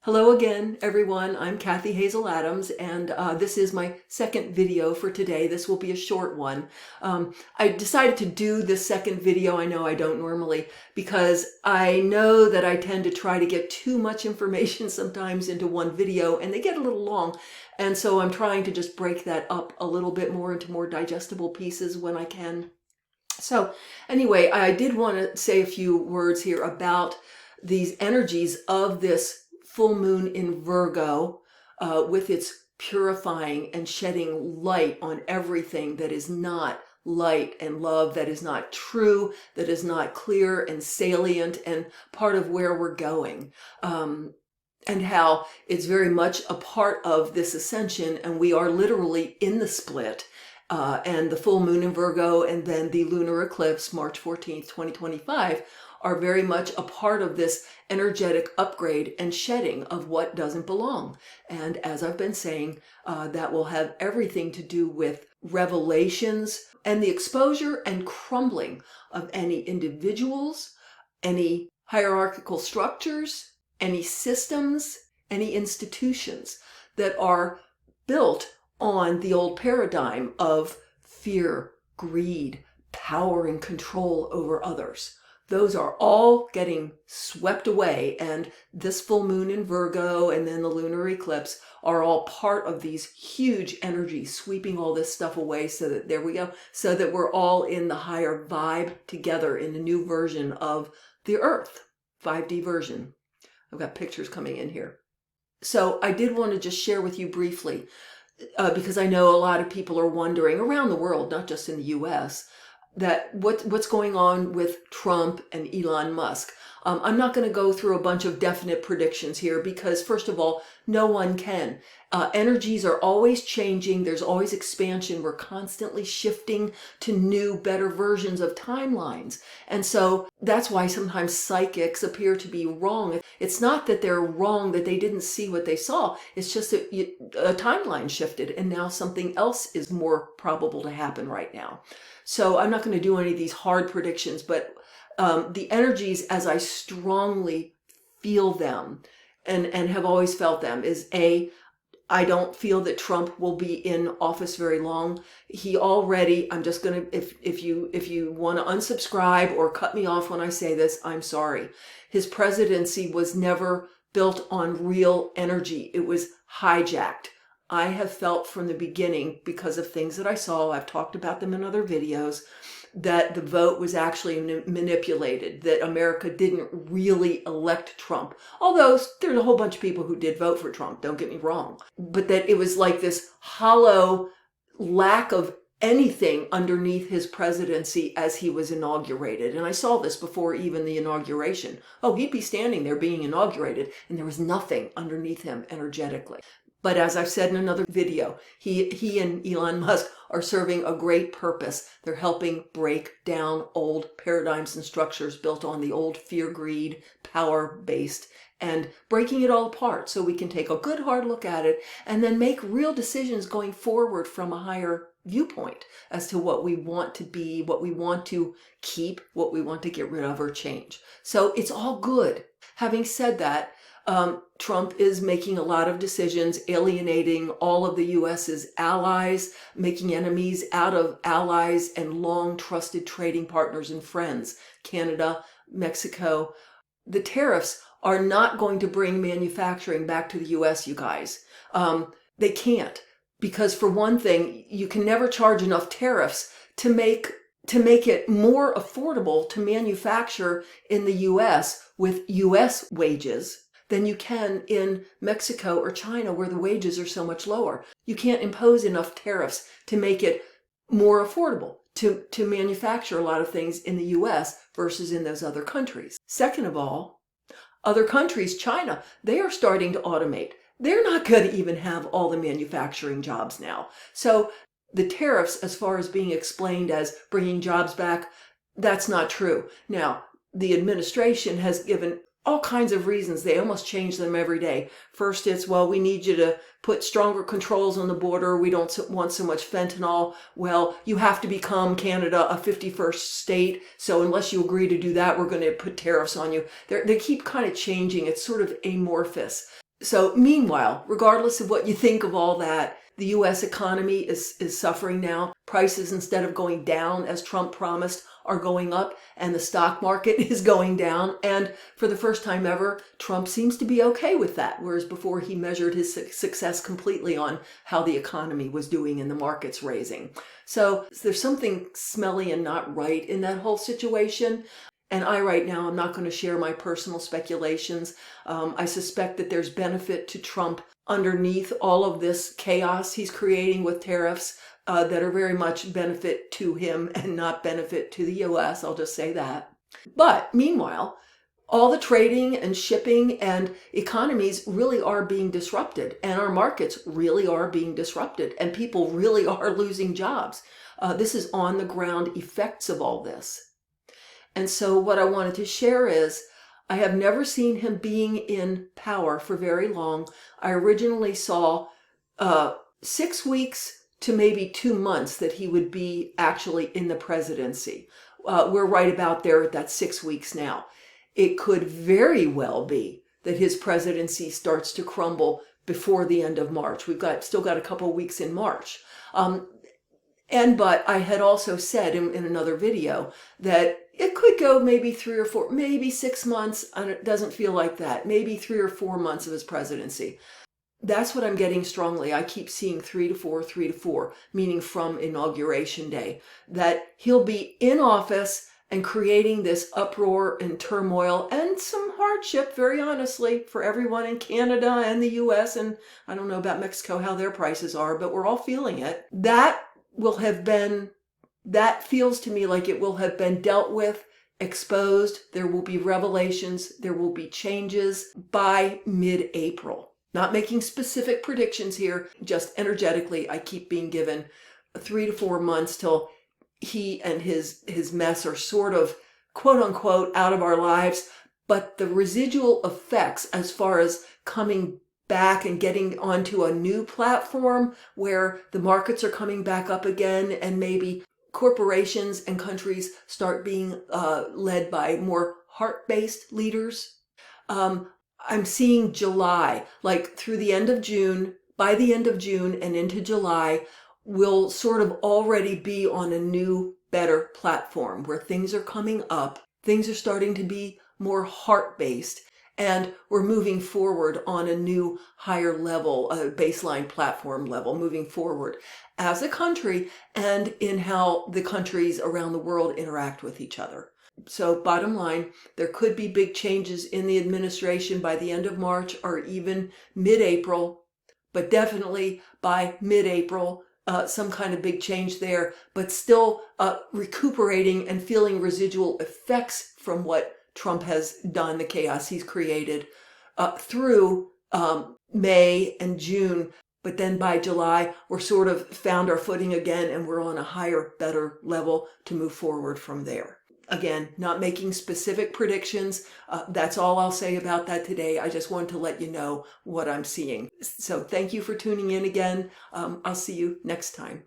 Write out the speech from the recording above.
Hello again, everyone. I'm Kathy Hazel Adams, and this is my second video for today. This will be a short one. I decided to do this second video, I know I don't normally, because I know that I tend to try to get too much information sometimes into one video, and they get a little long. And so I'm trying to just break that up a little bit more into more digestible pieces when I can. So anyway, I did want to say a few words here about these energies of this full moon in Virgo with its purifying and shedding light on everything that is not light and love, that is not true, that is not clear and salient and part of where we're going. And how it's very much a part of this ascension, and we are literally in the split. And the full moon in Virgo and then the lunar eclipse, March 14th, 2025, are very much a part of this energetic upgrade and shedding of what doesn't belong. And as I've been saying, that will have everything to do with revelations and the exposure and crumbling of any individuals, any hierarchical structures, any systems, any institutions that are built on the old paradigm of fear, greed, power, and control over others. Those are all getting swept away, and this full moon in Virgo and then the lunar eclipse are all part of these huge energies sweeping all this stuff away, so that, there we go, so that we're all in the higher vibe together in the new version of the Earth, 5D version. I've got pictures coming in here. So I did want to just share with you briefly, because I know a lot of people are wondering around the world, not just in the US, that what's going on with Trump and Elon Musk. I'm not going to go through a bunch of definite predictions here because, first of all, no one can. Energies are always changing. There's always expansion. We're constantly shifting to new, better versions of timelines. And so that's why sometimes psychics appear to be wrong. It's not that they're wrong, that they didn't see what they saw. It's just that a timeline shifted and now something else is more probable to happen right now. So I'm not going to do any of these hard predictions, but the energies as I strongly feel them and have always felt them is I don't feel that Trump will be in office very long. He already, I'm just going to, if you want to unsubscribe or cut me off when I say this, I'm sorry. His presidency was never built on real energy. It was hijacked. I have felt from the beginning, because of things that I saw, I've talked about them in other videos, that the vote was actually manipulated, that America didn't really elect Trump. Although there's a whole bunch of people who did vote for Trump, don't get me wrong. But that it was like this hollow lack of anything underneath his presidency as he was inaugurated. And I saw this before even the inauguration. Oh, he'd be standing there being inaugurated, and there was nothing underneath him energetically. But as I've said in another video, he and Elon Musk are serving a great purpose. They're helping break down old paradigms and structures built on the old fear, greed, power-based, and breaking it all apart so we can take a good hard look at it and then make real decisions going forward from a higher viewpoint as to what we want to be, what we want to keep, what we want to get rid of or change. So it's all good. Having said that, Trump is making a lot of decisions, alienating all of the US's allies, making enemies out of allies and long trusted trading partners and friends, Canada, Mexico. The tariffs are not going to bring manufacturing back to the US, you guys. They can't, because for one thing, you can never charge enough tariffs to make it more affordable to manufacture in the US with US wages than you can in Mexico or China, where the wages are so much lower. You can't impose enough tariffs to make it more affordable to manufacture a lot of things in the US versus in those other countries. Second of all, other countries, China, they are starting to automate. They're not going to even have all the manufacturing jobs now. So the tariffs, as far as being explained as bringing jobs back, that's not true. Now, the administration has given all kinds of reasons. They almost change them every day. First, it's, well, we need you to put stronger controls on the border. We don't want so much fentanyl. Well, you have to become Canada a 51st state. So unless you agree to do that, we're going to put tariffs on you. They keep kind of changing. It's sort of amorphous. So meanwhile, regardless of what you think of all that, the US economy is suffering now. Prices, instead of going down as Trump promised, are going up, and the stock market is going down. And for the first time ever, Trump seems to be okay with that, whereas before he measured his success completely on how the economy was doing and the markets raising. So there's something smelly and not right in that whole situation. And right now, I'm not going to share my personal speculations. I suspect that there's benefit to Trump underneath all of this chaos he's creating with tariffs that are very much benefit to him and not benefit to the US. I'll just say that. But meanwhile, all the trading and shipping and economies really are being disrupted, and our markets really are being disrupted, and people really are losing jobs. This is on the ground effects of all this. And so what I wanted to share is, I have never seen him being in power for very long. I originally saw 6 weeks to maybe 2 months that he would be actually in the presidency. We're right about there at that 6 weeks now. It could very well be that his presidency starts to crumble before the end of March. We've still got a couple of weeks in March. But I had also said in another video that it could go maybe 3 or 4, maybe 6 months, and it doesn't feel like that. Maybe 3 or 4 months of his presidency. That's what I'm getting strongly. I keep seeing 3 to 4, meaning from Inauguration Day, that he'll be in office and creating this uproar and turmoil and some hardship, very honestly, for everyone in Canada and the US. And I don't know about Mexico, how their prices are, but we're all feeling it. That feels to me like it will have been dealt with, exposed. There will be revelations. There will be changes by mid-April. Not making specific predictions here, just energetically, I keep being given 3 to 4 months till he and his mess are sort of, quote unquote, out of our lives. But the residual effects, as far as coming back and getting onto a new platform where the markets are coming back up again, and maybe corporations and countries start being led by more heart-based leaders. I'm seeing July, like through the end of June, by the end of June and into July, we'll sort of already be on a new, better platform where things are coming up. Things are starting to be more heart-based. And we're moving forward on a new higher level, a baseline platform level, moving forward as a country and in how the countries around the world interact with each other. So bottom line, there could be big changes in the administration by the end of March or even mid-April, but definitely by mid-April, some kind of big change there, but still recuperating and feeling residual effects from what Trump has done, the chaos he's created through May and June. But then by July, we're sort of found our footing again, and we're on a higher, better level to move forward from there. Again, not making specific predictions. That's all I'll say about that today. I just wanted to let you know what I'm seeing. So thank you for tuning in again. I'll see you next time.